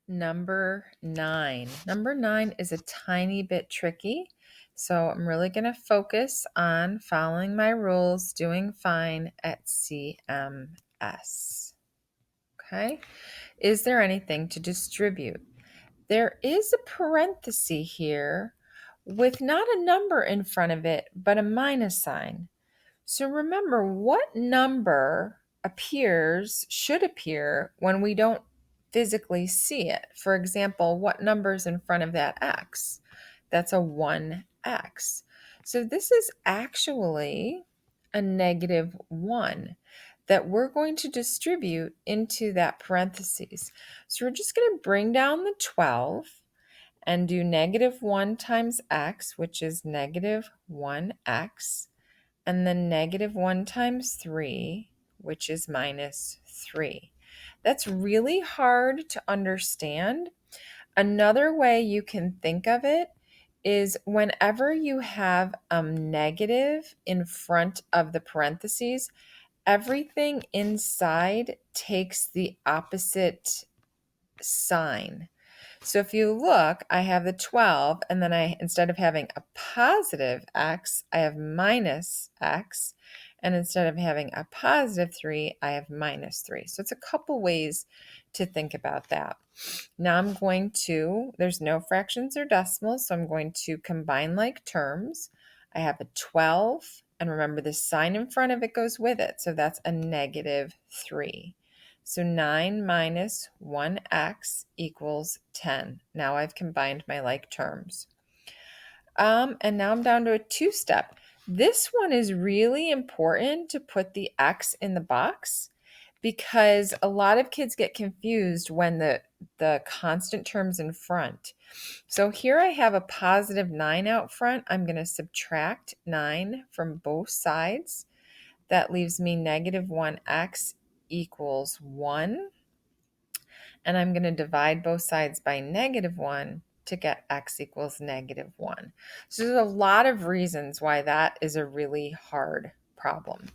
Number 9. Number 9 is a tiny bit tricky. So I'm really going to focus on following my rules, doing fine at CMS. Okay. Is there anything to distribute? There is a parenthesis here with not a number in front of it, but a minus sign. So remember what number should appear when we don't physically see it. For example, what number is in front of that x? That's a 1x. So this is actually a negative 1 that we're going to distribute into that parentheses. So we're just going to bring down the 12 and do negative 1 times x, which is negative 1x, and then negative 1 times 3, which is minus 3. That's really hard to understand. Another way you can think of it is whenever you have a negative in front of the parentheses, everything inside takes the opposite sign. So if you look, I have the 12, and then instead of having a positive x, I have minus x. And instead of having a positive 3, I have minus 3. So it's a couple ways to think about that. Now there's no fractions or decimals, so I'm going to combine like terms. I have a 12, and remember the sign in front of it goes with it, so that's a negative 3. So 9 minus 1x equals 10. Now I've combined my like terms. And now I'm down to a two-step. This one is really important to put the x in the box because a lot of kids get confused when the constant term's in front. So here I have a positive 9 out front. I'm going to subtract 9 from both sides. That leaves me negative 1x equals 1. And I'm going to divide both sides by negative 1 to get x equals negative 1. So there's a lot of reasons why that is a really hard problem.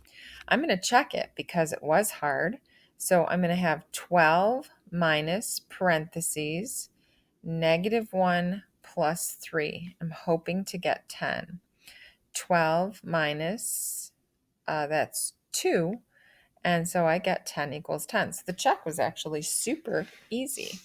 I'm going to check it because it was hard. So I'm going to have 12 minus parentheses, negative 1 plus 3. I'm hoping to get 10. 12 minus, that's 2. And so I get 10 equals 10. So the check was actually super easy.